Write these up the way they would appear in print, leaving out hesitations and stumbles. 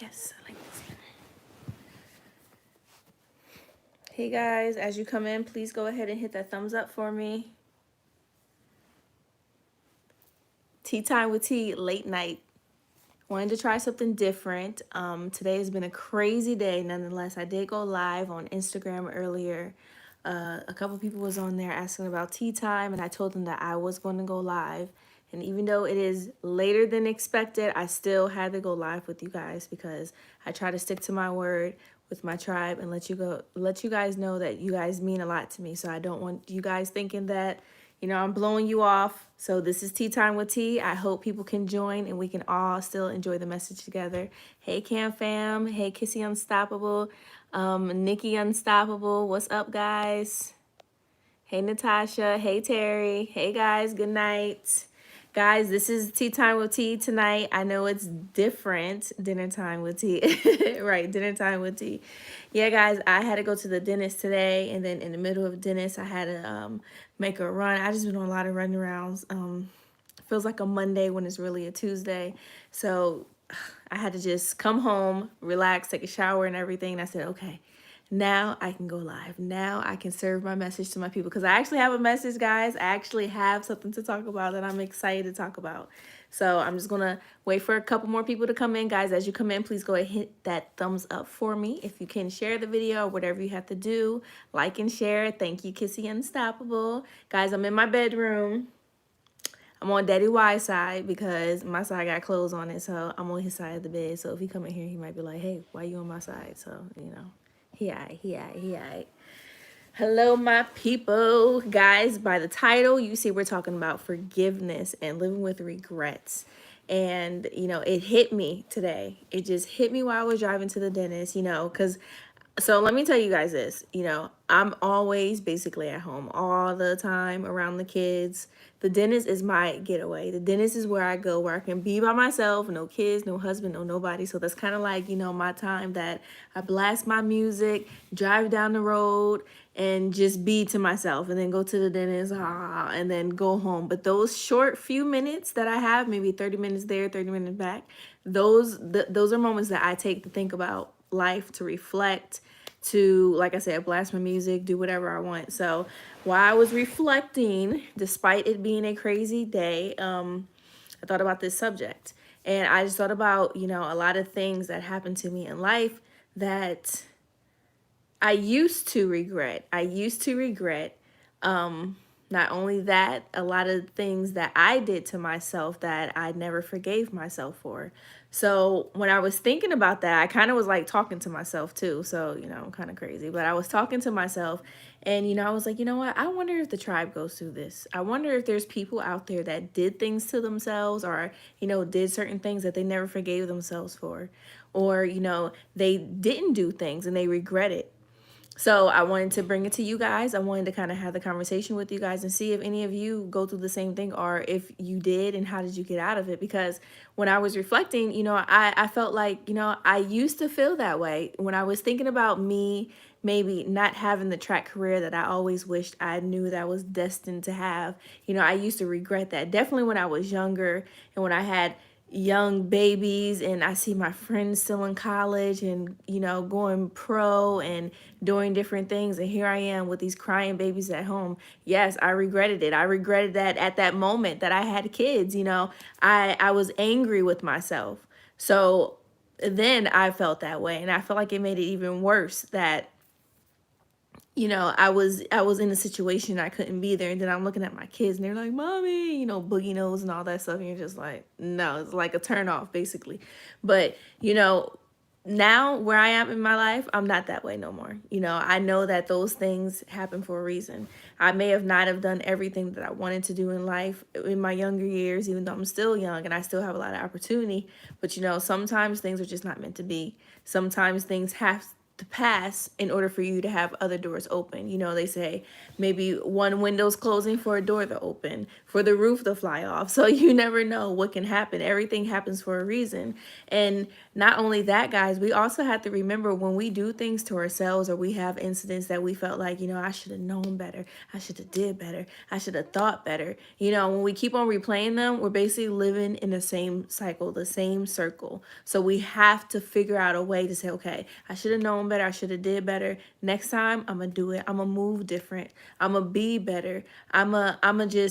Yes, I like this better. Hey guys, as you come in, please go ahead and hit that thumbs up for me. Tea time with T, late night. Wanted to try something different. Today has been a crazy day. Nonetheless, I did go live on Instagram earlier. A couple people was on there asking about tea time, and I told them that I was going to go live. And even though it is later than expected, I still had to go live with you guys because I try to stick to my word with my tribe and let you guys know that you guys mean a lot to me. So I don't want you guys thinking that, you know, I'm blowing you off. So this is Tea Time with T. I hope people can join and we can all still enjoy the message together. Hey Cam Fam. Hey Kissy Unstoppable. Nikki Unstoppable. What's up, guys? Hey Natasha. Hey Terry. Hey guys. Good night. Guys, this is Tea Time with T tonight. I know it's different. Dinner time with T. Right, dinner time with T. Yeah, guys, I had to go to the dentist today, and then in the middle of dentist, I had to make a run. I just been on a lot of run arounds. Feels like a Monday when it's really a Tuesday. So I had to just come home, relax, take a shower and everything. And I said, okay, now I can go live. Now I can serve my message to my people. Because I actually have a message, guys. I actually have something to talk about that I'm excited to talk about. So I'm just going to wait for a couple more people to come in. Guys, as you come in, please go ahead and hit that thumbs up for me. If you can share the video or whatever you have to do, like and share. Thank you, Kissy Unstoppable. Guys, I'm in my bedroom. I'm on Daddy Y's side because my side got clothes on it, so I'm on his side of the bed. So if he come in here, he might be like, hey, why you on my side? So, you know, he aight. Hello, my people. Guys, by the title, you see we're talking about forgiveness and living with regrets. And, you know, it hit me today. It just hit me while I was driving to the dentist, you know, because so let me tell you guys this, you know, I'm always basically at home all the time around the kids. The dentist is my getaway. The dentist is where I go, where I can be by myself, no kids, no husband, no nobody. So that's kind of like, you know, my time that I blast my music, drive down the road and just be to myself and then go to the dentist and then go home. But those short few minutes that I have, maybe 30 minutes there, 30 minutes back, those are moments that I take to think about life, to reflect, to, like I said, blast my music, do whatever I want. So while I was reflecting, despite it being a crazy day, I thought about this subject. And I just thought about, you know, a lot of things that happened to me in life that I used to regret. Not only that, a lot of things that I did to myself that I never forgave myself for. So when I was thinking about that, I kind of was like talking to myself too. So, you know, I'm kind of crazy, but I was talking to myself and, you know, I was like, you know what? I wonder if the tribe goes through this. I wonder if there's people out there that did things to themselves or, you know, did certain things that they never forgave themselves for, or, you know, they didn't do things and they regret it. So I wanted to bring it to you guys. I wanted to kind of have the conversation with you guys and see if any of you go through the same thing or if you did and how did you get out of it. Because when I was reflecting, you know, I felt like, you know, I used to feel that way. When I was thinking about me maybe not having the track career that I always wished I knew that I was destined to have, you know, I used to regret that. Definitely when I was younger and when I had young babies and I see my friends still in college and, you know, going pro and doing different things. And here I am with these crying babies at home. Yes, I regretted it. I regretted that at that moment that I had kids, you know, I was angry with myself. So then I felt that way. And I felt like it made it even worse that, you know, I was in a situation I couldn't be there, and then I'm looking at my kids and they're like, mommy, you know, boogie nose and all that stuff, and you're just like, no, it's like a turn off basically. But, you know, now where I am in my life, I'm not that way no more. You know, I know that those things happen for a reason. I may have not have done everything that I wanted to do in life in my younger years, even though I'm still young and I still have a lot of opportunity. But, you know, sometimes things are just not meant to be. Sometimes things have to pass in order for you to have other doors open. You know, they say maybe one window's closing for a door to open, for the roof to fly off. So you never know what can happen. Everything happens for a reason. And Not only that, guys, we also have to remember when we do things to ourselves or we have incidents that we felt like, I should have known better. I should have did better. I should have thought better. When we keep on replaying them, we're basically living in the same cycle, the same circle. So we have to figure out a way to say, okay, I should have known better. I should have did better. Next time, I'm going to do it. I'm going to move different. I'm going to be better. I'm going to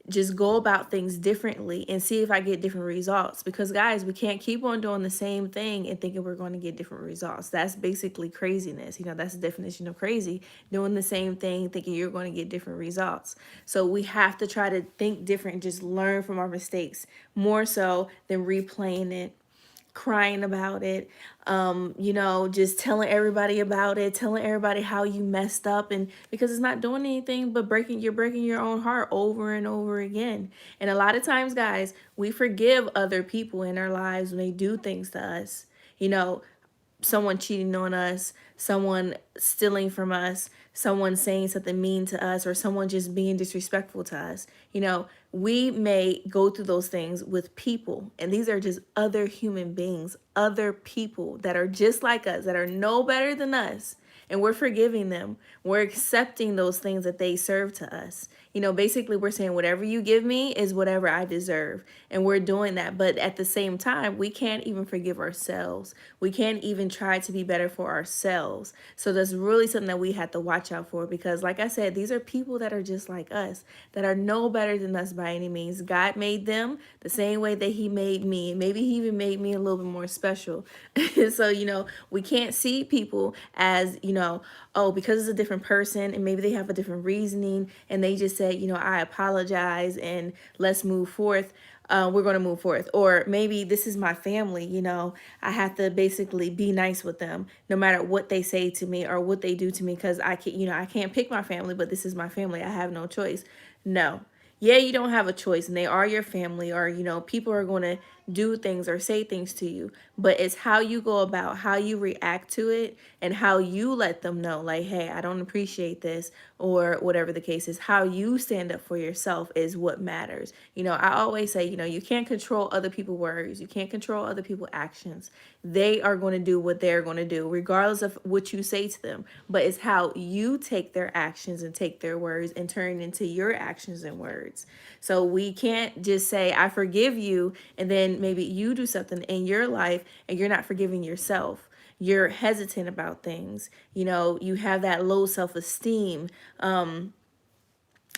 just go about things differently and see if I get different results. Because guys, we can't keep on doing the same thing and thinking we're going to get different results. That's basically craziness. That's the definition of crazy, doing the same thing thinking you're going to get different results. So we have to try to think different and just learn from our mistakes more so than replaying it, crying about it, just telling everybody about it, telling everybody how you messed up, and because it's not doing anything but you're breaking your own heart over and over again. And a lot of times, guys, we forgive other people in our lives when they do things to us. Someone cheating on us, someone stealing from us, someone saying something mean to us, or someone just being disrespectful to us. We may go through those things with people, and these are just other human beings, other people that are just like us, that are no better than us. And we're forgiving them. We're accepting those things that they serve to us. Basically we're saying whatever you give me is whatever I deserve. And we're doing that. But at the same time, we can't even forgive ourselves. We can't even try to be better for ourselves. So that's really something that we have to watch out for, because like I said, these are people that are just like us, that are no better than us by any means. God made them the same way that he made me. Maybe he even made me a little bit more special. So, we can't see people as, oh, because it's a different person and maybe they have a different reasoning and they just say, I apologize and let's move forth. We're going to move forth. Or maybe this is my family, I have to basically be nice with them no matter what they say to me or what they do to me, because I can't pick my family, but this is my family. I have no choice. No. Yeah, you don't have a choice and they are your family, or, people are going to do things or say things to you, but it's how you go about, how you react to it, and how you let them know, like, hey, I don't appreciate this, or whatever the case is. How you stand up for yourself is what matters. I always say, you can't control other people's words, you can't control other people's actions. They are going to do what they're going to do regardless of what you say to them, but it's how you take their actions and take their words and turn it into your actions and words. So we can't just say I forgive you and then maybe you do something in your life and you're not forgiving yourself. You're hesitant about things. You have that low self-esteem.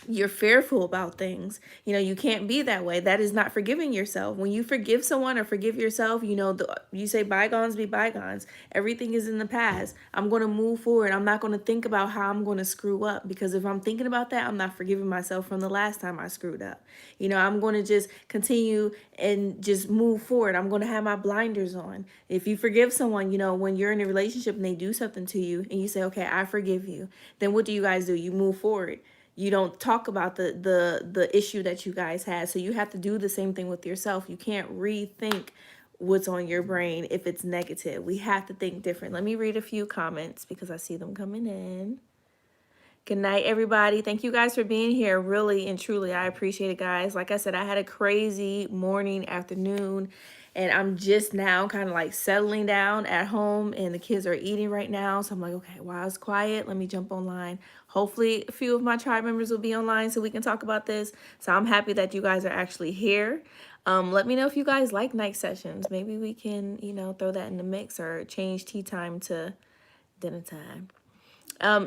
You're fearful about things. You can't be that way. That is not forgiving yourself. When you forgive someone or forgive yourself, you say bygones be bygones. Everything is in the past. I'm going to move forward. I'm not going to think about how I'm going to screw up, because if I'm thinking about that, I'm not forgiving myself from the last time I screwed up. I'm going to just continue and just move forward. I'm going to have my blinders on. If you forgive someone, when you're in a relationship and they do something to you and you say, okay, I forgive you, then what do? You move forward. You don't talk about the issue that you guys had. So you have to do the same thing with yourself. You can't rethink what's on your brain if it's negative. We have to think different. Let me read a few comments because I see them coming in. Good night, everybody. Thank you guys for being here. Really and truly, I appreciate it, guys. Like I said, I had a crazy morning, afternoon, and I'm just now kind of like settling down at home, and the kids are eating right now. So I'm like, okay, while it's quiet, let me jump online. Hopefully a few of my tribe members will be online so we can talk about this. So I'm happy that you guys are actually here. Let me know if you guys like night sessions. Maybe we can, throw that in the mix or change tea time to dinner time.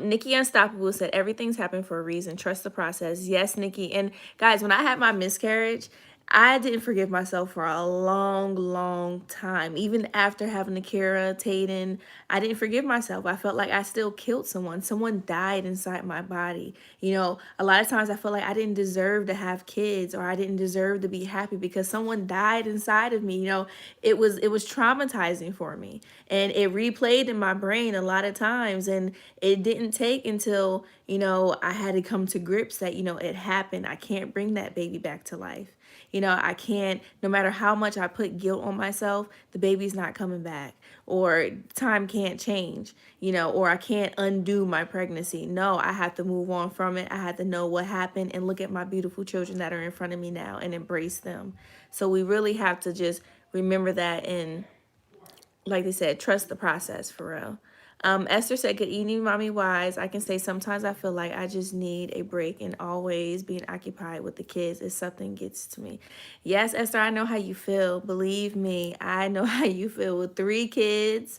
Nikki Unstoppable said, everything's happened for a reason. Trust the process. Yes, Nikki. And guys, when I had my miscarriage, I didn't forgive myself for a long, long time. Even after having Akira, Tayden, I didn't forgive myself. I felt like I still killed someone. Someone died inside my body. A lot of times I felt like I didn't deserve to have kids, or I didn't deserve to be happy because someone died inside of me. It was traumatizing for me, and it replayed in my brain a lot of times. And it didn't take until, I had to come to grips that, it happened. I can't bring that baby back to life. I can't, no matter how much I put guilt on myself, the baby's not coming back, or time can't change, or I can't undo my pregnancy. No, I have to move on from it. I have to know what happened and look at my beautiful children that are in front of me now and embrace them. So we really have to just remember that and like they said, trust the process for real. Esther said, good evening, Mommy Wise. I can say sometimes I feel like I just need a break, and always being occupied with the kids if something gets to me. Yes, Esther, I know how you feel. Believe me, I know how you feel with 3 kids.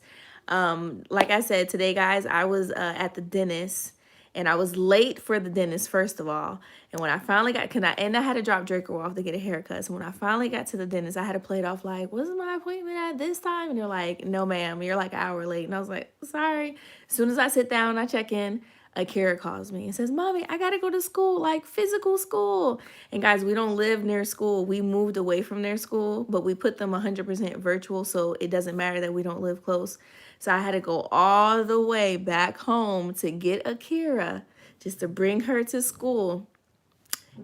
Like I said today, guys, I was at the dentist, and I was late for the dentist, first of all. And when I finally got, I had to drop Draco off to get a haircut. So when I finally got to the dentist, I had to play it off like, wasn't my appointment at this time? And they're like, no, ma'am, you're like an hour late. And I was like, sorry. As soon as I sit down, I check in, Akira calls me and says, Mommy, I got to go to school, like physical school. And guys, we don't live near school. We moved away from their school, but we put them 100% virtual. So it doesn't matter that we don't live close. So I had to go all the way back home to get Akira just to bring her to school.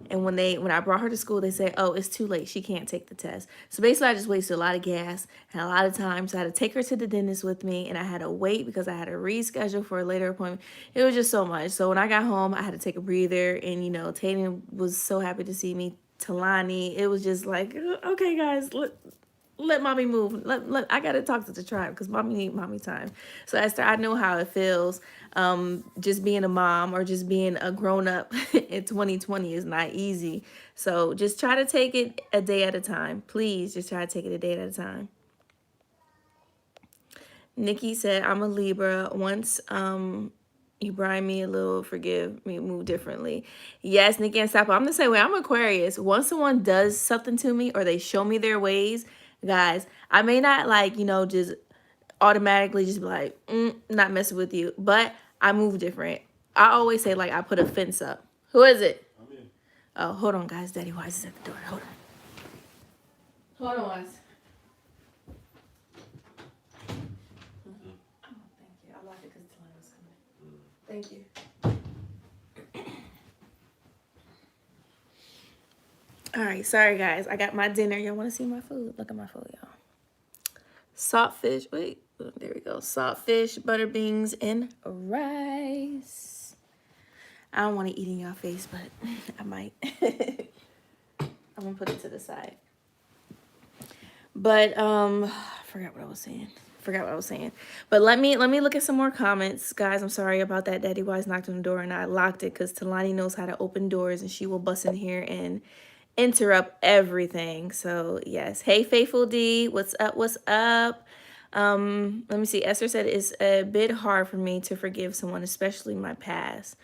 And when I brought her to school, they say, oh, it's too late. She can't take the test. So basically, I just wasted a lot of gas and a lot of time. So I had to take her to the dentist with me, and I had to wait because I had to reschedule for a later appointment. It was just so much. So when I got home, I had to take a breather, and, Tatum was so happy to see me. Talani, it was just like, okay, guys, let mommy move. I gotta talk to the tribe because mommy need mommy time. So Esther, I know how it feels. Just being a mom or just being a grown up in 2020 is not easy. So just try to take it a day at a time. Please just try to take it a day at a time. Nikki said, I'm a Libra. Once you bribe me a little, forgive me, move differently. Yes, Nikki and Sapo, I'm the same way. I'm Aquarius. Once someone does something to me or they show me their ways, guys, I may not just automatically just be like, not messing with you, but I move different. I always say, like, I put a fence up. Who is it? Oh, hold on, guys. Daddy Wise is at the door. Hold on. Hold on, Wise. Oh, thank you. I locked it because Talani was coming. Thank you. All right, sorry guys. I got my dinner. Y'all want to see my food? Look at my food, y'all. Saltfish. Wait, there we go. Saltfish, butter beans, and rice. I don't want to eat in your face, but I might. I'm gonna put it to the side. But I forgot what I was saying. But let me look at some more comments, guys. I'm sorry about that. Daddy Wise knocked on the door and I locked it because Talani knows how to open doors and she will bust in here and interrupt everything. So yes. Hey, Faithful D, what's up? What's up? Let me see. Esther said it's a bit hard for me to forgive someone, especially my past.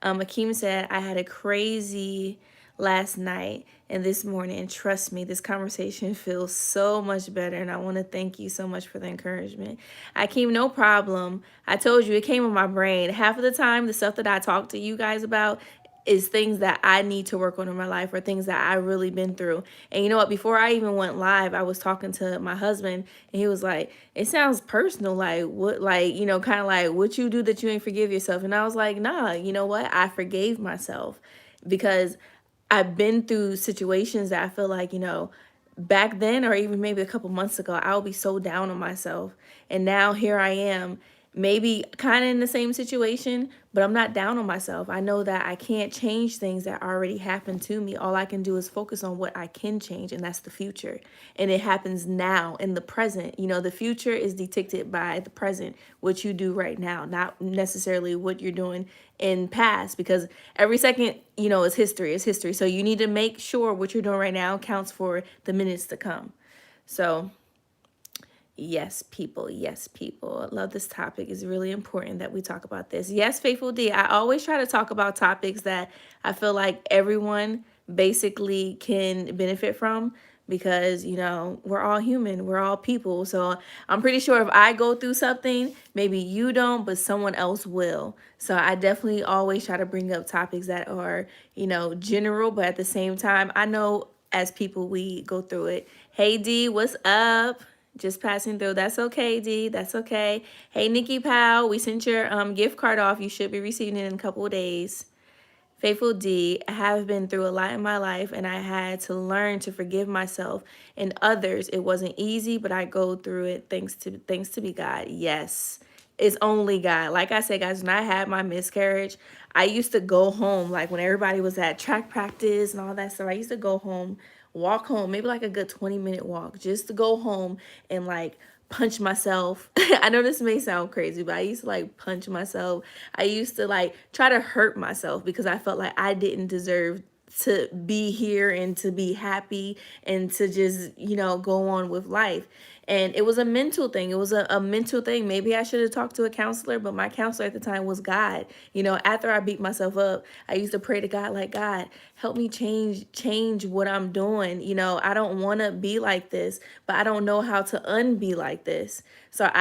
Akeem said I had a crazy last night and this morning, and trust me, this conversation feels so much better, and I want to thank you so much for the encouragement. Akeem, no problem. I told you it came in my brain. Half of the time, the stuff that I talk to you guys about is things that I need to work on in my life or things that I really been through. And you know what? Before I even went live, I was talking to my husband and he was like, it sounds personal. Like what, kind of like what you do that you ain't forgive yourself. And I was like, nah, you know what? I forgave myself because I've been through situations that I feel like, back then or even maybe a couple months ago, I would be so down on myself. And now here I am, maybe kind of in the same situation, but I'm not down on myself. I know that I can't change things that already happened to me. All I can do is focus on what I can change, and that's the future. And it happens now in the present. The future is dictated by the present, what you do right now, not necessarily what you're doing in past, because every second, is history. It's history. So you need to make sure what you're doing right now counts for the minutes to come. So yes, people. Yes, people. I love this topic. It's really important that we talk about this. Yes, Faithful D. I always try to talk about topics that I feel like everyone basically can benefit from because, we're all human. We're all people. So I'm pretty sure if I go through something, maybe you don't, but someone else will. So I definitely always try to bring up topics that are, general, but at the same time, I know as people, we go through it. Hey, D, what's up? Just passing through. That's okay, D. That's okay. Hey, Nikki Powell, we sent your gift card off. You should be receiving it in a couple of days. Faithful D, I have been through a lot in my life, and I had to learn to forgive myself and others. It wasn't easy, but I go through it thanks to be God. Yes, it's only God. Like I said, guys, when I had my miscarriage, I used to go home, like when everybody was at track practice and all that stuff. I used to go home, walk home, maybe like a good 20-minute walk, just to go home and like punch myself. I know this may sound crazy, but I used to like punch myself. I used to like try to hurt myself because I felt like I didn't deserve to be here and to be happy and to just, go on with life. And it was a mental thing. It was a mental thing. Maybe I should have talked to a counselor, but my counselor at the time was God. After I beat myself up, I used to pray to God, like, God, help me change what I'm doing. I don't want to be like this, but I don't know how to unbe like this. So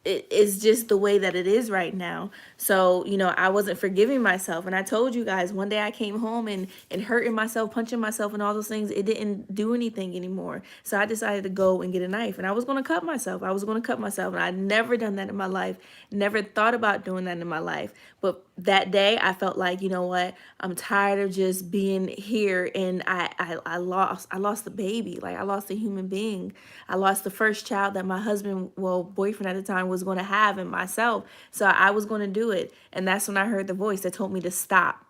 it's just the way that it is right now. So, I wasn't forgiving myself. And I told you guys, one day I came home and hurting myself, punching myself and all those things, it didn't do anything anymore. So I decided to go and get a knife, and I was going to cut myself. And I'd never done that in my life, never thought about doing that in my life. But that day I felt like, you know what, I'm tired of just being here. And I lost the baby. Like, I lost a human being. I lost the first child that my husband, well, boyfriend at the time, was going to have, and myself. So I was going to do it. And that's when I heard the voice that told me to stop.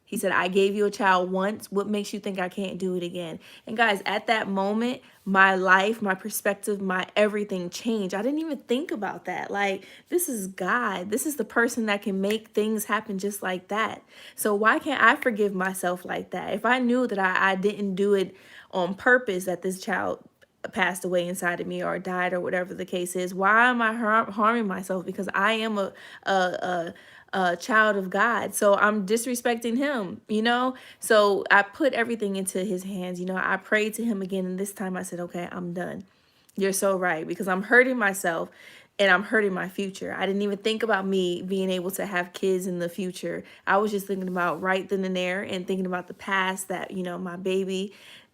He said, I gave you a child once. What makes you think I can't do it again? And guys, at that moment, my life, my perspective, my everything changed. I didn't even think about that. Like, this is God. This is the person that can make things happen just like that. So why can't I forgive myself like that? If I knew that I didn't do it on purpose, that this child passed away inside of me or died or whatever the case is, why am I harming myself? Because I am a child of God. So I'm disrespecting him. So I put everything into his hands. I prayed to him again, and this time I said, okay, I'm done. You're so right, because I'm hurting myself and I'm hurting my future. I didn't even think about me being able to have kids in the future. I was just thinking about right then and there, and thinking about the past, that, my baby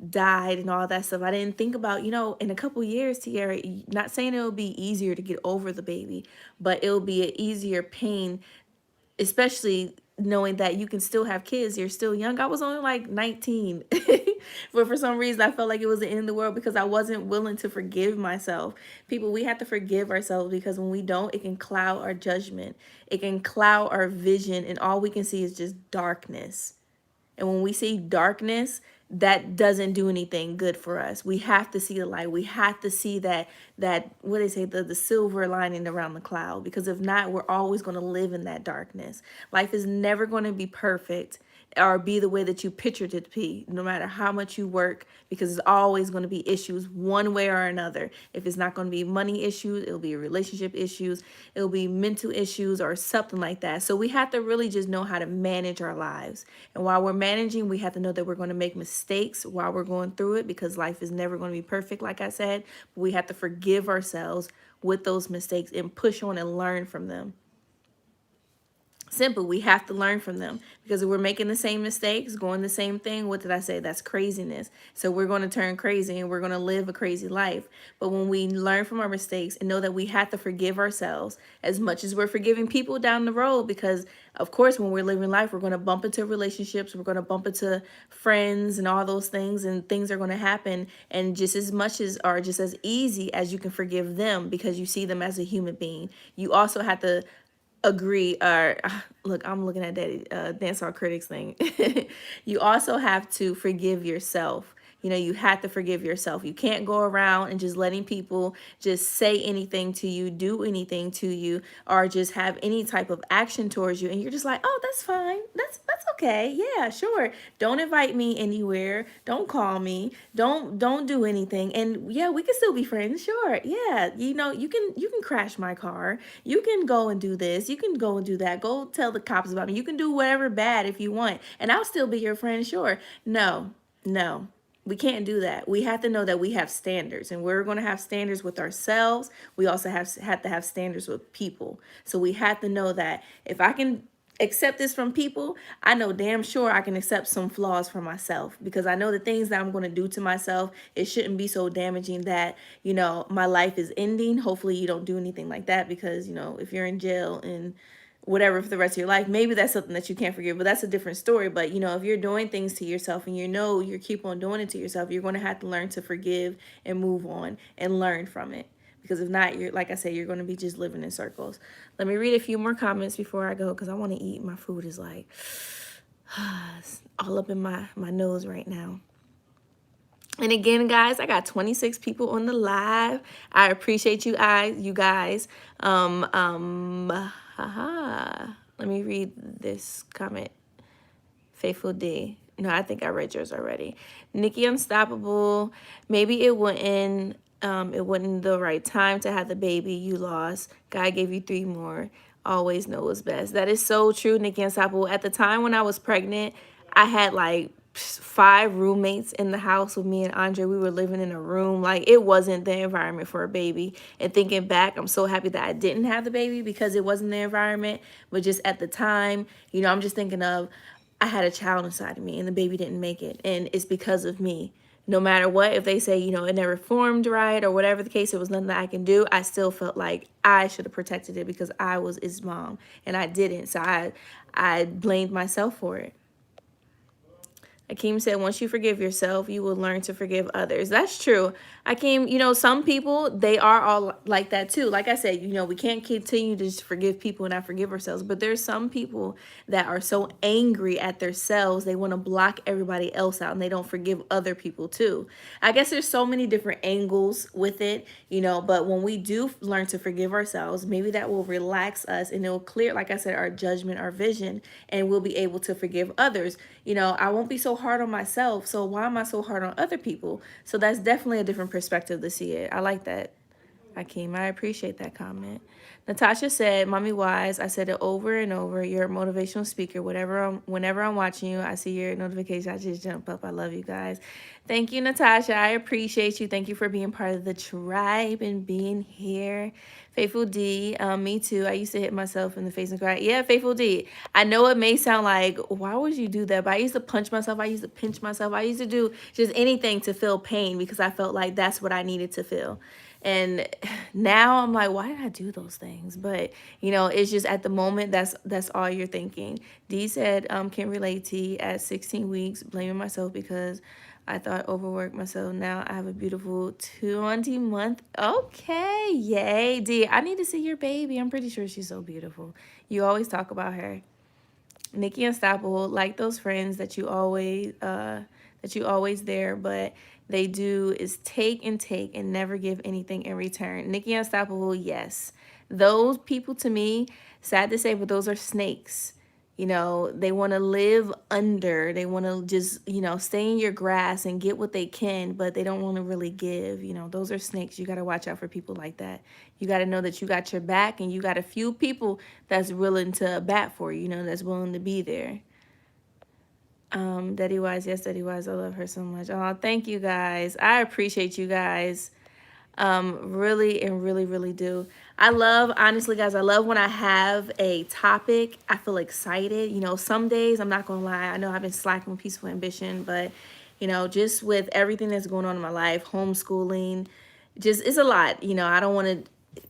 died and all that stuff. I didn't think about, in a couple years, Tiara, not saying it'll be easier to get over the baby, but it'll be an easier pain, especially knowing that you can still have kids. You're still young. I was only like 19. But for some reason I felt like it was the end of the world, because I wasn't willing to forgive myself. People, we have to forgive ourselves, because when we don't, it can cloud our judgment. It can cloud our vision, and all we can see is just darkness. And when we see darkness, that doesn't do anything good for us. We have to see the light. We have to see that what they say, the silver lining around the cloud. Because if not, we're always going to live in that darkness. Life is never going to be perfect or be the way that you pictured it to be, no matter how much you work, because it's always going to be issues one way or another. If it's not going to be money issues, it'll be relationship issues, it'll be mental issues or something like that. So we have to really just know how to manage our lives. And while we're managing, we have to know that we're going to make mistakes while we're going through it, because life is never going to be perfect, like I said. But we have to forgive ourselves with those mistakes and push on and learn from them. Simple. We have to learn from them, because if we're making the same mistakes, going the same thing, what did I say? That's craziness. So we're going to turn crazy and we're going to live a crazy life. But when we learn from our mistakes and know that we have to forgive ourselves as much as we're forgiving people down the road, because of course, when we're living life, we're going to bump into relationships, we're going to bump into friends and all those things, and things are going to happen. And just as much as, or just as easy as you can forgive them because you see them as a human being, you also have to agree, or look, I'm looking at that Dancehall Critics thing. You also have to forgive yourself. You have to forgive yourself. You can't go around and just letting people just say anything to you, do anything to you, or just have any type of action towards you, and you're just like, oh, that's fine, that's okay, yeah, sure. Don't invite me anywhere, don't call me, don't do anything, and yeah, we can still be friends, sure, yeah, you can crash my car, you can go and do this, you can go and do that, go tell the cops about me, you can do whatever bad if you want, and I'll still be your friend, sure. No, no, we can't do that. We have to know that we have standards, and we're going to have standards with ourselves. We also have to have standards with people. So we have to know that if I can accept this from people, I know damn sure I can accept some flaws from myself, because I know the things that I'm going to do to myself, it shouldn't be so damaging that, my life is ending. Hopefully you don't do anything like that, because, if you're in jail and whatever for the rest of your life, maybe that's something that you can't forgive, but that's a different story. But if you're doing things to yourself and you keep on doing it to yourself, you're going to have to learn to forgive and move on and learn from it, because if not, you're, like I said, you're going to be just living in circles. Let me read a few more comments before I go, because I want to eat. My food is like all up in my nose right now. And again, guys, I got 26 people on the live. I appreciate you guys. Let me read this comment. Faithful D. No, I think I read yours already. Nikki Unstoppable. Maybe it wasn't the right time to have the baby you lost. God gave you 3 more. Always know what's best. That is so true, Nikki Unstoppable. At the time when I was pregnant, I had like 5 roommates in the house with me and Andre. We were living in a room. Like, it wasn't the environment for a baby. And thinking back, I'm so happy that I didn't have the baby because it wasn't the environment. But just at the time, I'm just thinking of, I had a child inside of me and the baby didn't make it. And it's because of me. No matter what, if they say, it never formed right or whatever the case, it was nothing that I can do, I still felt like I should have protected it because I was its mom and I didn't. So I blamed myself for it. Akeem said, once you forgive yourself, you will learn to forgive others. That's true. Akeem, some people, they are all like that too. Like I said, we can't continue to just forgive people and not forgive ourselves. But there's some people that are so angry at themselves, they want to block everybody else out and they don't forgive other people too. I guess there's so many different angles with it, but when we do learn to forgive ourselves, maybe that will relax us and it will clear, like I said, our judgment, our vision, and we'll be able to forgive others. I won't be so hard on myself, so why am I so hard on other people? So that's definitely a different perspective to see it. I like that, Akeem. I appreciate that comment. Natasha said, Mommy Wise, I said it over and over. You're a motivational speaker. Whenever I'm watching you, I see your notification. I just jump up. I love you guys. Thank you, Natasha. I appreciate you. Thank you for being part of the tribe and being here. Faithful D, me too. I used to hit myself in the face and cry. Yeah, Faithful D. I know it may sound like, why would you do that? But I used to punch myself. I used to pinch myself. I used to do just anything to feel pain because I felt like that's what I needed to feel. And now I'm like, why did I do those things? But it's just at the moment that's all you're thinking. D said, can relate. T at 16 weeks, blaming myself because I thought overworked myself. Now I have a beautiful 20-month. Okay, yay, D. I need to see your baby. I'm pretty sure she's so beautiful. You always talk about her. Nikki Unstoppable, like those friends that you always there, but they do is take and never give anything in return. Nikki Unstoppable, yes. Those people, to me, sad to say, but those are snakes. They want to live under. They want to just, stay in your grass and get what they can, but they don't want to really give. Those are snakes. You got to watch out for people like that. You got to know that you got your back and you got a few people that's willing to bat for you, that's willing to be there. Daddy Wise, yes, Daddy Wise, I love her so much. Oh, thank you guys. I appreciate you guys. Really and really, really do. Honestly, guys, I love when I have a topic. I feel excited. Some days, I'm not going to lie, I know I've been slacking with Peaceful Ambition, but, just with everything that's going on in my life, homeschooling, it's a lot. I don't want to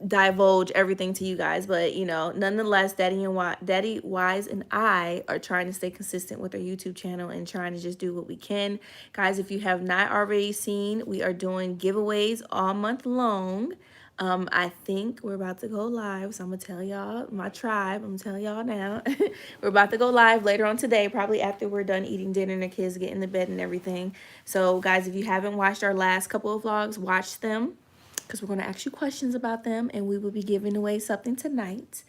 divulge everything to you guys, but nonetheless, Daddy Wise and I are trying to stay consistent with our YouTube channel and trying to just do what we can. Guys, if you have not already seen, we are doing giveaways all month long. I think we're about to go live, so I'm gonna tell y'all, my tribe, I'm gonna tell y'all now. We're about to go live later on today, probably after we're done eating dinner and the kids get in the bed and everything. So guys, if you haven't watched our last couple of vlogs, watch them, because we're going to ask you questions about them and we will be giving away something tonight.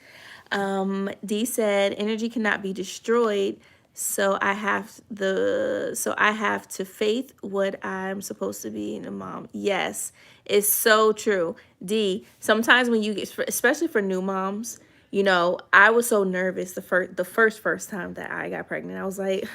D said, energy cannot be destroyed, so I have to faith what I'm supposed to be in a mom. Yes, it's so true. D, sometimes when you get, especially for new moms, I was so nervous the first time that I got pregnant. I was like,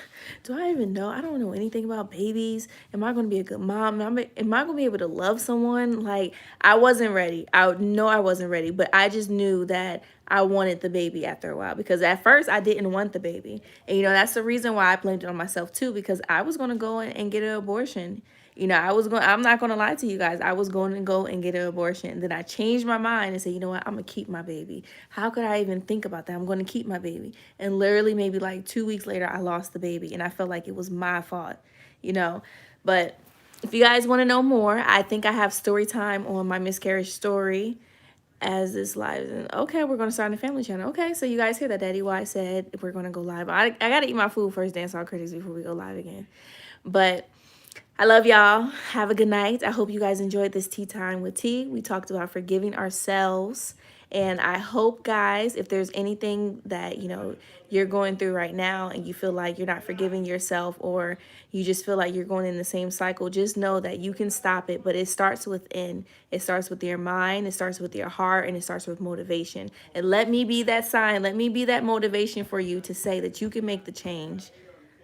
do I even know? I don't know anything about babies. Am I going to be a good mom? Am I going to be able to love someone? Like, I wasn't ready. I know I wasn't ready, but I just knew that I wanted the baby after a while, because at first I didn't want the baby. And, that's the reason why I blamed it on myself too, because I was going to go and get an abortion. I'm not going to lie to you guys. I was going to go and get an abortion. Then I changed my mind and said, you know what? I'm going to keep my baby. How could I even think about that? I'm going to keep my baby. And literally maybe like 2 weeks later, I lost the baby. And I felt like it was my fault, But if you guys want to know more, I think I have story time on my miscarriage story as this live. And okay, we're going to start on the family channel. Okay, so you guys hear that Daddy Y said we're going to go live. I got to eat my food first, Dancehall Critics, before we go live again. But I love y'all. Have a good night. I hope you guys enjoyed this tea time with T. We talked about forgiving ourselves. And I hope, guys, if there's anything that, you're going through right now and you feel like you're not forgiving yourself, or you just feel like you're going in the same cycle, just know that you can stop it. But it starts within. It starts with your mind, it starts with your heart, and it starts with motivation. And let me be that sign. Let me be that motivation for you to say that you can make the change.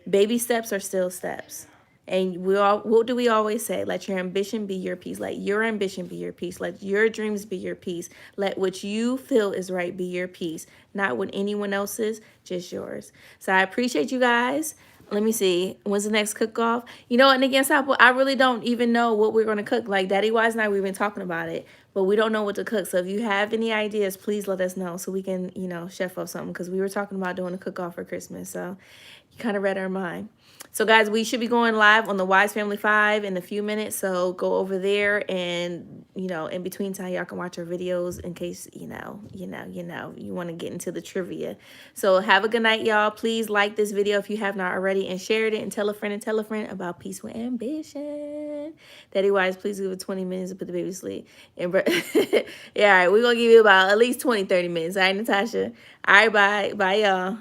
Baby steps are still steps. And what do we always say? Let your ambition be your peace. Let your ambition be your peace. Let your dreams be your peace. Let what you feel is right be your peace. Not what anyone else's, just yours. So I appreciate you guys. Let me see. When's the next cook-off? And against Apple, I really don't even know what we're going to cook. Like Daddy Wise and I, we've been talking about it, but we don't know what to cook. So if you have any ideas, please let us know so we can, chef up something, because we were talking about doing a cook-off for Christmas. So you kind of read our mind. So guys, we should be going live on the Wise Family 5 in a few minutes. So go over there, and in between time, y'all can watch our videos in case you want to get into the trivia. So have a good night, y'all. Please like this video if you have not already, and share it, and tell a friend about peaceful ambition. Daddy Wise, please give it 20 minutes to put the baby to sleep. And yeah, all right, we're gonna give you about at least 20-30 minutes. All right, Natasha. All right, bye y'all.